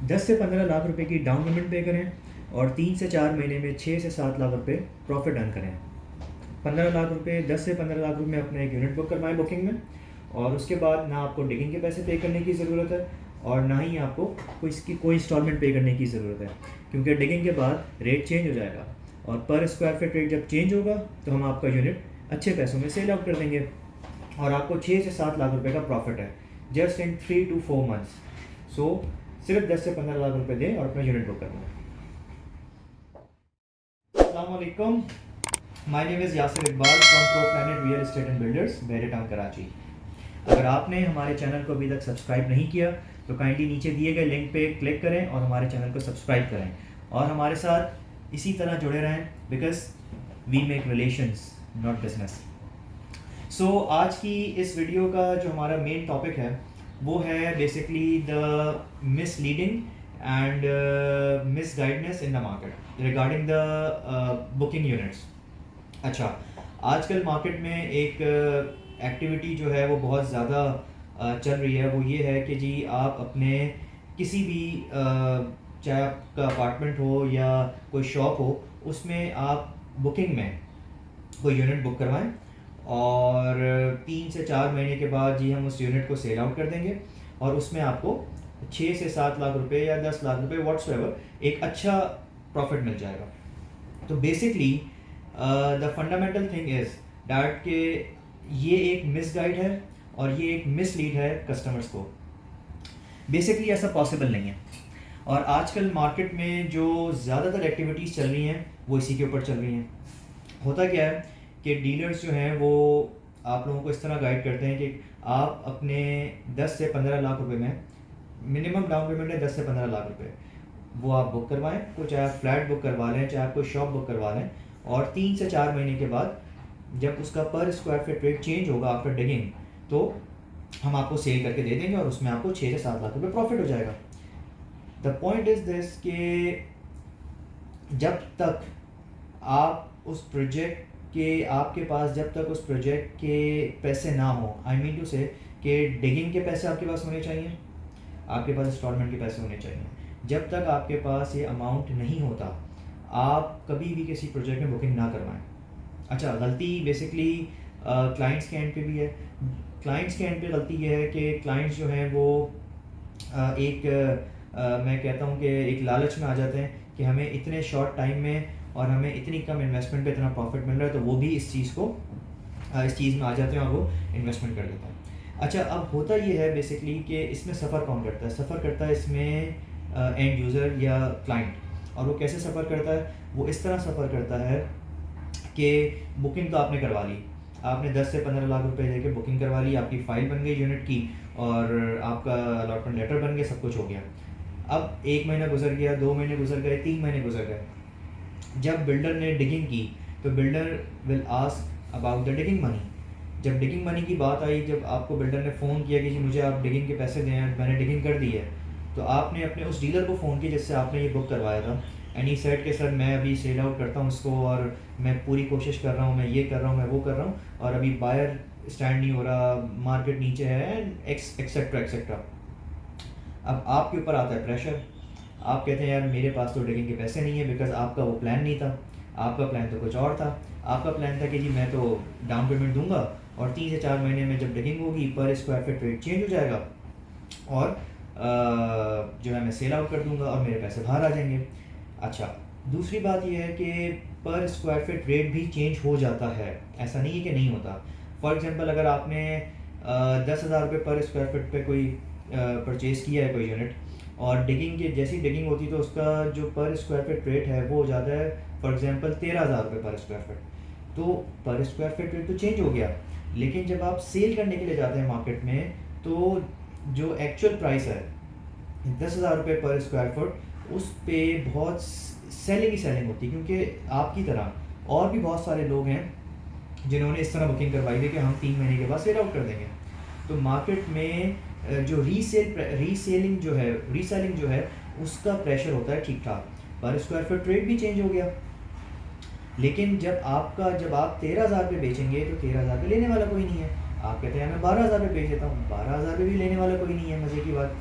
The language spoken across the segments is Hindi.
10 से 15 लाख रुपए की डाउन पेमेंट पे करें और 3 से 4 महीने में 6 से 7 लाख रुपए प्रॉफिट अर्न करें। 15 लाख रुपए 10 से 15 लाख रुपए में अपना एक यूनिट बुक करवाएं बुकिंग में, और उसके बाद ना आपको डिगिंग के पैसे पे करने की ज़रूरत है और ना ही आपको कोई इंस्टॉलमेंट पे करने की ज़रूरत है, क्योंकि डिगिंग के बाद रेट चेंज हो जाएगा और पर स्क्वायर फीट रेट जब चेंज होगा तो हम आपका यूनिट अच्छे पैसों में सेल आउट कर देंगे और आपको 6 से 7 लाख रुपए का प्रॉफिट है जस्ट इन 3 to 4 मंथ्स। सो सिर्फ 10 से 15 लाख रुपए दें और अपना यूनिट बुक करना है। अस्सलाम वालेकुम, my name is Yasir Iqbal from pro planet real estate and builders, Bahria town Karachi. अगर आपने हमारे चैनल को अभी तक सब्सक्राइब नहीं किया तो काइंडली नीचे दिए गए लिंक पे क्लिक करें और हमारे चैनल को सब्सक्राइब करें और हमारे साथ इसी तरह जुड़े रहें, because we make relations not business. So आज की इस वीडियो का जो हमारा मेन टॉपिक है वो है basically the misleading and misguidance in the market regarding the booking units. अच्छा, आजकल मार्केट में एक एक्टिविटी जो है वो बहुत ज़्यादा चल रही है, वो ये है कि जी आप अपने किसी भी चाहे आपका अपार्टमेंट हो या कोई शॉप हो, उसमें आप बुकिंग में कोई यूनिट बुक करवाएं और 3 से 4 महीने के बाद जी हम उस यूनिट को सेल आउट कर देंगे और उसमें आपको 6 से 7 लाख रुपए या 10 लाख रुपए व्हाट्सएवर एक अच्छा प्रॉफिट मिल जाएगा। तो basically the fundamental thing is that कि ये एक मिसगाइड है और ये एक मिसलीड है कस्टमर्स को। बेसिकली ऐसा पॉसिबल नहीं है और आजकल मार्केट में जो ज़्यादातर एक्टिविटीज़ चल रही हैं वो इसी के ऊपर चल रही हैं। होता क्या है कि डीलर्स जो हैं वो आप लोगों को इस तरह गाइड करते हैं कि आप अपने 10 से 15 लाख रुपए में मिनिमम डाउन पेमेंट है 10 से 15 लाख रुपए, वो आप बुक करवाएं, तो चाहे आप फ्लैट बुक करवा लें चाहे आप कोई शॉप बुक करवा लें, और 3 से 4 महीने के बाद जब उसका पर स्क्वायर फीट रेट चेंज होगा आफ्टर डिगिंग तो हम आपको सेल करके दे देंगे और उसमें आपको 6 से 7 लाख रुपए प्रॉफिट हो जाएगा। द पॉइंट इज़ दिस कि जब तक आप उस प्रोजेक्ट के आपके पास जब तक उस प्रोजेक्ट के पैसे ना हो, आई मीन टू से कि डिगिंग के पैसे आपके पास होने चाहिए, आपके पास इंस्टॉलमेंट के पैसे होने चाहिए, जब तक आपके पास ये अमाउंट नहीं होता आप कभी भी किसी प्रोजेक्ट में बुकिंग ना करवाएं। अच्छा, गलती बेसिकली क्लाइंट्स के एंड पे भी है। क्लाइंट्स के एंड पे गलती ये है कि क्लाइंट्स जो हैं वो मैं कहता हूँ कि एक लालच में आ जाते हैं कि हमें इतने शॉर्ट टाइम में और हमें इतनी कम इन्वेस्टमेंट पे इतना प्रॉफिट मिल रहा है, तो वो भी इस चीज़ में आ जाते हैं और वो इन्वेस्टमेंट कर देते हैं। अच्छा, अब होता ये है बेसिकली कि इसमें सफ़र कौन करता है? सफ़र करता है इसमें एंड यूज़र या क्लाइंट। और वो कैसे सफ़र करता है? वो इस तरह सफ़र करता है कि बुकिंग तो आपने करवा ली, आपने 10 से 15 लाख रुपए देके बुकिंग करवा ली, आपकी फ़ाइल बन गई यूनिट की और आपका अलॉटमेंट लेटर बन गया, सब कुछ हो गया। अब 1 महीना गुजर गया, 2 महीने गुजर गए, 3 महीने गुजर गए। जब बिल्डर ने डिगिंग की तो builder will ask about the digging money. जब डिगिंग मनी की बात आई, जब आपको बिल्डर ने फ़ोन किया कि जी मुझे आप डिगिंग के पैसे दें, मैंने डिगिंग कर दी है, तो आपने अपने उस डीलर को फ़ोन किया जिससे आपने ये बुक करवाया था, एंड ही सेड कि सर मैं अभी सेल आउट करता हूँ इसको और मैं पूरी कोशिश कर रहा हूँ, मैं ये कर रहा हूँ, मैं वो कर रहा हूँ, और अभी बायर स्टैंड नहीं हो रहा, मार्केट नीचे है, एक्सेट्रा एक्सेट्रा। अब आपके ऊपर आता है प्रेशर। आप कहते हैं यार मेरे पास तो डिगिंग के पैसे नहीं है, बिकॉज आपका वो प्लान नहीं था, आपका प्लान तो कुछ और था। आपका प्लान था कि जी मैं तो डाउन पेमेंट दूंगा और 3 से 4 महीने में जब डिगिंग होगी पर स्क्वायर फीट रेट चेंज हो जाएगा और जो है मैं सेल आउट कर दूंगा और मेरे पैसे बाहर आ जाएंगे। अच्छा, दूसरी बात यह है कि पर स्क्वायर फीट रेट भी चेंज हो जाता है, ऐसा नहीं है कि नहीं होता। फॉर एग्जांपल अगर आपने 10,000 रुपये पर स्क्वायर फीट पे कोई परचेज़ किया है कोई यूनिट, और डिगिंग की जैसी डिगिंग होती तो उसका जो पर स्क्वायर फीट रेट है वो हो जाता है फॉर एग्जांपल 13,000 रुपये पर स्क्वायर फीट। तो पर स्क्वायर फीट रेट तो चेंज हो गया, लेकिन जब आप सेल करने के लिए जाते हैं मार्केट में तो जो एक्चुअल प्राइस है 10,000 रुपये पर स्क्वायर फुट, उस पे बहुत सेलिंग ही सेलिंग होती है, क्योंकि आपकी तरह और भी बहुत सारे लोग हैं जिन्होंने इस तरह बुकिंग करवाई थी कि हम 3 महीने के बाद सेल आउट कर देंगे। तो मार्केट में जो रीसेलिंग जो है उसका प्रेशर होता है ठीक ठाक, पर स्क्वायर फीट रेट भी चेंज हो गया। लेकिन जब आप 13,000 पे बेचेंगे तो 13,000 पे लेने वाला कोई नहीं है। आप कहते हैं मैं 12,000 पे बेच देता हूँ, 12,000 पे भी लेने वाला कोई नहीं है। मज़े की बात,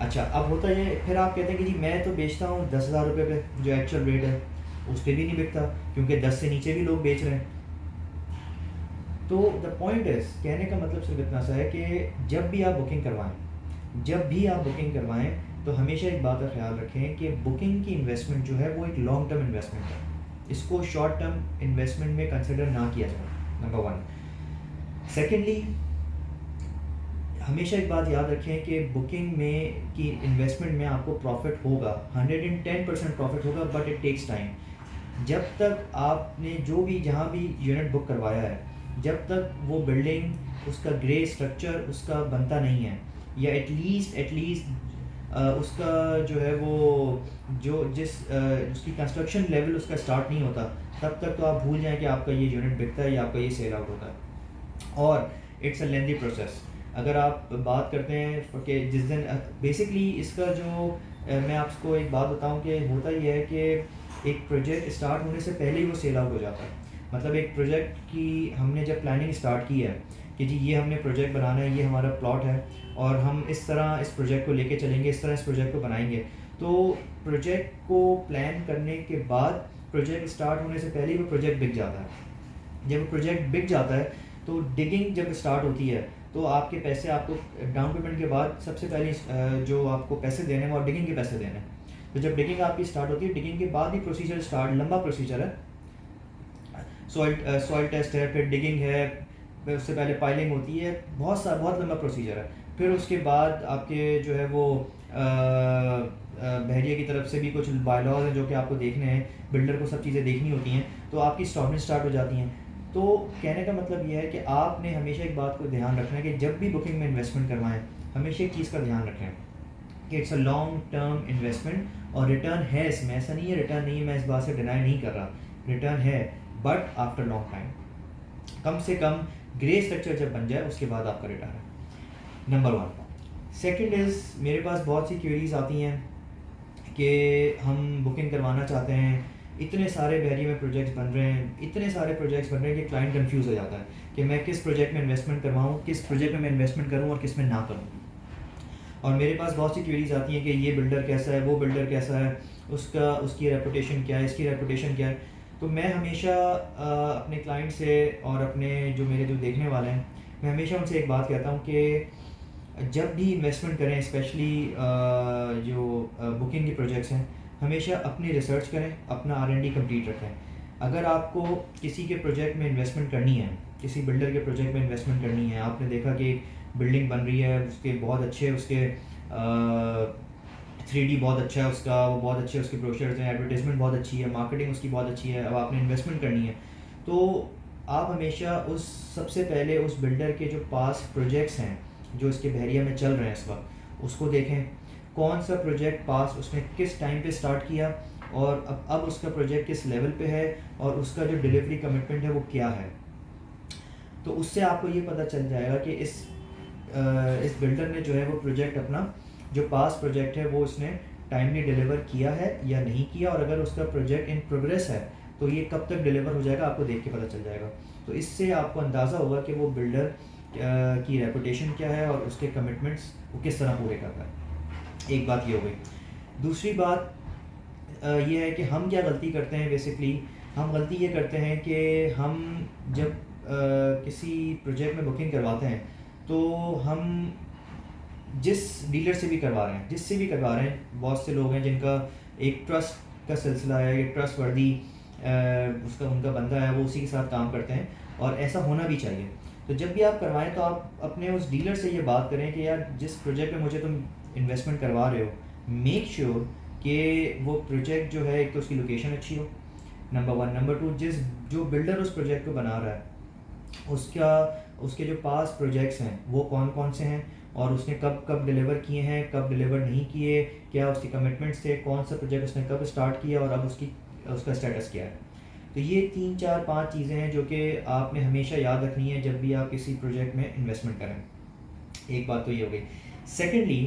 अच्छा, अब होता ये फिर आप कहते हैं कि जी मैं तो बेचता हूँ 10,000 रुपये पे, जो एक्चुअल रेट है उस पर भी नहीं बिकता, क्योंकि 10 से नीचे भी लोग बेच रहे हैं। तो द पॉइंट इज, कहने का मतलब सिर्फ इतना सा है कि जब भी आप बुकिंग करवाएं तो हमेशा एक बात का ख्याल रखें कि बुकिंग की इन्वेस्टमेंट जो है वो एक लॉन्ग टर्म इन्वेस्टमेंट है, इसको शॉर्ट टर्म इन्वेस्टमेंट में कंसिडर ना किया जाए, नंबर वन। सेकेंडली, हमेशा एक बात याद रखें कि बुकिंग में की इन्वेस्टमेंट में आपको प्रॉफिट होगा, 110% प्रॉफिट होगा, बट इट टेक्स टाइम। जब तक आपने जो भी जहाँ भी यूनिट बुक करवाया है, जब तक वो बिल्डिंग उसका ग्रे स्ट्रक्चर उसका बनता नहीं है, या एटलीस्ट उसका जो है वो जो उसकी कंस्ट्रक्शन लेवल उसका स्टार्ट नहीं होता, तब तक तो आप भूल जाएं कि आपका ये यूनिट बिकता है या आपका ये सेल आउट होता है। और इट्स अ लेंदी प्रोसेस। अगर आप बात करते हैं कि जिस दिन बेसिकली इसका जो मैं आपको एक बात बताऊं कि होता ये है कि एक प्रोजेक्ट स्टार्ट होने से पहले ही वो सेल आउट हो जाता है। मतलब एक प्रोजेक्ट की हमने जब प्लानिंग स्टार्ट की है कि जी ये हमने प्रोजेक्ट बनाना है, ये हमारा प्लॉट है और हम इस तरह इस प्रोजेक्ट को लेके चलेंगे, इस तरह इस प्रोजेक्ट को बनाएंगे, तो प्रोजेक्ट को प्लान करने के बाद प्रोजेक्ट स्टार्ट होने से पहले ही वो प्रोजेक्ट बिक जाता है। जब वो प्रोजेक्ट बिक जाता है तो डिगिंग जब स्टार्ट होती है तो आपके पैसे, आपको डाउन पेमेंट के बाद सबसे पहले जो आपको पैसे देने हैं वो डिगिंग के पैसे देने हैं। तो जब डिगिंग आपकी स्टार्ट होती है, डिगिंग के बाद ही प्रोसीजर स्टार्ट, लंबा प्रोसीजर है, सॉइल टेस्ट है, फिर डिगिंग है, फिर उससे पहले पाइलिंग होती है, बहुत लंबा प्रोसीजर है। फिर उसके बाद आपके जो है वो बहरिया की तरफ से भी कुछ बायलॉज हैं जो कि आपको देखने हैं, बिल्डर को सब चीज़ें देखनी होती हैं, तो आपकी इंस्टॉलमेंट स्टार्ट हो जाती हैं। तो कहने का मतलब यह है कि आपने हमेशा एक बात को ध्यान रखना है कि जब भी बुकिंग में इन्वेस्टमेंट करवाएं, हमेशा एक चीज़ का ध्यान रखें कि it's a long term investment, और रिटर्न है इसमें, ऐसा नहीं है रिटर्न नहीं है, मैं इस बात से डिनाई नहीं कर रहा, रिटर्न है, बट आफ्टर लॉन्ग टाइम। कम से कम ग्रे स्ट्रक्चर जब बन जाए उसके बाद आपका रिटर्न है, नंबर वन। सेकेंड इज़, मेरे पास बहुत सी क्वेरीज आती हैं कि हम बुकिंग करवाना चाहते हैं, इतने सारे बहरिया में प्रोजेक्ट्स बन रहे हैं, इतने सारे प्रोजेक्ट्स बन रहे हैं कि क्लाइंट कंफ्यूज हो जाता है कि मैं किस प्रोजेक्ट में इन्वेस्टमेंट करवाऊँ, किस प्रोजेक्ट में मैं इन्वेस्टमेंट करूँ और किस में ना करूँ। और मेरे पास बहुत सी क्वेरीज आती हैं कि ये बिल्डर कैसा है, वो बिल्डर कैसा है, उसकी रेपुटेशन क्या है, इसकी रेपुटेशन क्या है। तो मैं हमेशा अपने क्लाइंट से और अपने जो मेरे जो देखने वाले हैं, मैं हमेशा उनसे एक बात कहता हूँ कि जब भी इन्वेस्टमेंट करें, स्पेशली जो बुकिंग के प्रोजेक्ट्स हैं, हमेशा अपनी रिसर्च करें, अपना R&D कंप्लीट रखें। अगर आपको किसी के प्रोजेक्ट में इन्वेस्टमेंट करनी है, किसी बिल्डर के प्रोजेक्ट में इन्वेस्टमेंट करनी है, आपने देखा कि बिल्डिंग बन रही है, उसके बहुत अच्छे उसके 3D बहुत अच्छा है उसका, वो बहुत अच्छे उसके ब्रोशर्स हैं, एडवर्टाइजमेंट बहुत अच्छी है, मार्केटिंग उसकी बहुत अच्छी है, अब आपने इन्वेस्टमेंट करनी है, तो आप हमेशा सबसे पहले उस बिल्डर के जो पास प्रोजेक्ट्स हैं जो इसके बहरिया में चल रहे हैं इस वक्त, उसको देखें कौन सा प्रोजेक्ट पास उसने किस टाइम पे स्टार्ट किया, और अब उसका प्रोजेक्ट किस लेवल पे है, और उसका जो डिलीवरी कमिटमेंट है वो क्या है। तो उससे आपको ये पता चल जाएगा कि इस बिल्डर ने जो है वो प्रोजेक्ट अपना जो पास प्रोजेक्ट है वो उसने टाइमली डिलीवर किया है या नहीं किया, और अगर उसका प्रोजेक्ट इन प्रोग्रेस है तो ये कब तक डिलीवर हो जाएगा आपको देख के पता चल जाएगा। तो इससे आपको अंदाज़ा होगा कि वो बिल्डर की रेपुटेशन क्या है और उसके कमिटमेंट्स वो किस तरह पूरे करता है। एक बात ये हो गई। दूसरी बात ये है कि हम क्या गलती करते हैं, बेसिकली हम गलती ये करते हैं कि हम जब किसी प्रोजेक्ट में बुकिंग करवाते हैं तो हम जिस डीलर से भी करवा रहे हैं, जिससे भी करवा रहे हैं, बहुत से लोग हैं जिनका एक ट्रस्ट का सिलसिला है, ये ट्रस्ट वर्दी उसका उनका बंदा है, वो उसी के साथ काम करते हैं, और ऐसा होना भी चाहिए। तो जब भी आप करवाएं तो आप अपने उस डीलर से ये बात करें कि यार जिस प्रोजेक्ट में मुझे तुम इन्वेस्टमेंट करवा रहे हो, मेक श्योर कि वो प्रोजेक्ट जो है एक तो उसकी लोकेशन अच्छी हो, नंबर वन, नंबर टू जो बिल्डर उस प्रोजेक्ट को बना रहा है उसके जो पास प्रोजेक्ट्स हैं वो कौन कौन से हैं, और उसने कब कब डिलीवर किए हैं, कब डिलीवर नहीं किए, क्या उसकी कमिटमेंट्स थे, कौन सा प्रोजेक्ट उसने कब स्टार्ट किया और अब उसका स्टेटस क्या है। तो ये 3 4 5 चीज़ें हैं जो कि आपने हमेशा याद रखनी है जब भी आप किसी प्रोजेक्ट में इन्वेस्टमेंट करें। एक बात तो ये हो गई। सेकेंडली,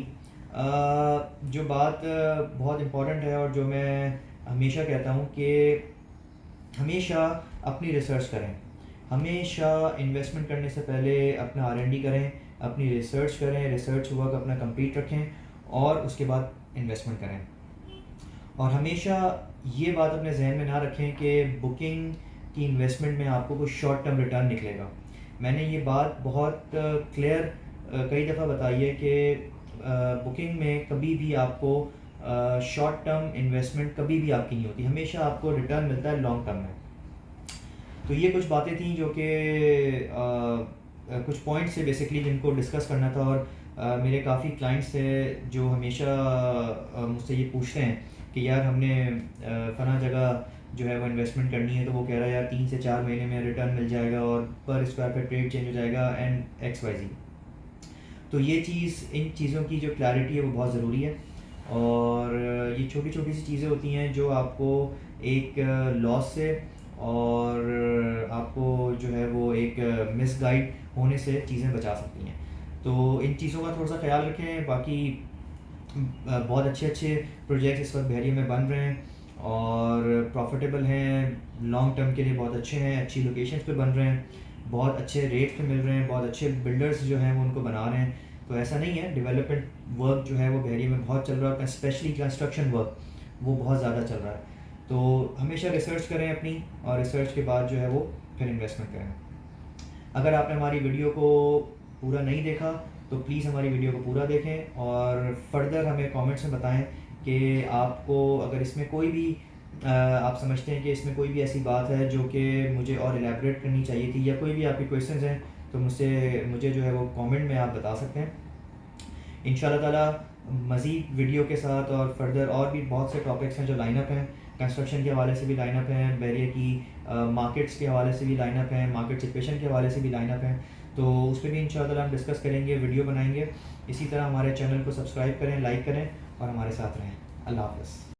जो बात बहुत इम्पॉर्टेंट है और जो मैं हमेशा कहता हूँ कि हमेशा अपनी रिसर्च करें, हमेशा इन्वेस्टमेंट करने से पहले अपना R&D करें, अपनी रिसर्च करें, रिसर्च वर्क अपना कंप्लीट रखें, और उसके बाद इन्वेस्टमेंट करें। और हमेशा ये बात अपने जहन में ना रखें कि बुकिंग की इन्वेस्टमेंट में आपको कुछ शॉर्ट टर्म रिटर्न निकलेगा। मैंने ये बात बहुत क्लियर कई दफ़ा बताई है कि बुकिंग में कभी भी आपको शॉर्ट टर्म इन्वेस्टमेंट कभी भी आपकी नहीं होती, हमेशा आपको रिटर्न मिलता है लॉन्ग टर्म में। तो ये कुछ बातें थी जो कि कुछ पॉइंट्स थे बेसिकली जिनको डिस्कस करना था। और मेरे काफ़ी क्लाइंट्स थे जो हमेशा मुझसे ये पूछते हैं कि यार हमने फ़लाँ जगह जो है वो इन्वेस्टमेंट करनी है, तो वो कह रहा है यार 3 से 4 महीने में रिटर्न मिल जाएगा और पर स्क्वायर फीट रेट चेंज हो जाएगा एंड XYZ। तो ये चीज़, इन चीज़ों की जो क्लैरिटी है वो बहुत ज़रूरी है। और ये छोटी छोटी सी चीज़ें होती हैं जो आपको एक लॉस से और आपको जो है वो एक मिसगाइड होने से चीज़ें बचा सकती हैं। तो इन चीज़ों का थोड़ा सा ख्याल रखें। बाकी बहुत अच्छे अच्छे प्रोजेक्ट्स इस वक्त बहरिया में बन रहे हैं और प्रॉफिटेबल हैं, लॉन्ग टर्म के लिए बहुत अच्छे हैं, अच्छी लोकेशंस पे बन रहे हैं, बहुत अच्छे रेट पे मिल रहे हैं, बहुत अच्छे बिल्डर्स जो हैं वो उनको बना रहे हैं। तो ऐसा नहीं है, डेवलपमेंट वर्क जो है वो बहरिया में बहुत चल रहा है, स्पेशली कंस्ट्रक्शन वर्क वो बहुत ज़्यादा चल रहा है। तो हमेशा रिसर्च करें अपनी, और रिसर्च के बाद जो है वो फिर इन्वेस्टमेंट करें। अगर आपने हमारी वीडियो को पूरा नहीं देखा तो प्लीज़ हमारी वीडियो को पूरा देखें और फर्दर हमें कमेंट्स में बताएं कि आपको अगर इसमें कोई भी आप समझते हैं कि इसमें कोई भी ऐसी बात है जो कि मुझे और एलैबोरेट करनी चाहिए थी, या कोई भी आपके क्वेश्चंस हैं तो मुझे जो है वो कमेंट में आप बता सकते हैं। इंशाल्लाह ताला मज़ीद वीडियो के साथ और फर्दर और भी बहुत से टॉपिक्स हैं जो लाइनअप हैं। कंस्ट्रक्शन के हवाले से भी लाइनअप हैं, बहरिया की मार्केट्स के हवाले से भी लाइनअप हैं, मार्केट सिचुएशन के हवाले से भी लाइनअप हैं। तो उस पर भी इंशाल्लाह हम डिस्कस करेंगे, वीडियो बनाएंगे। इसी तरह हमारे चैनल को सब्सक्राइब करें, लाइक करें और हमारे साथ रहें। अल्लाह हाफ़िज़।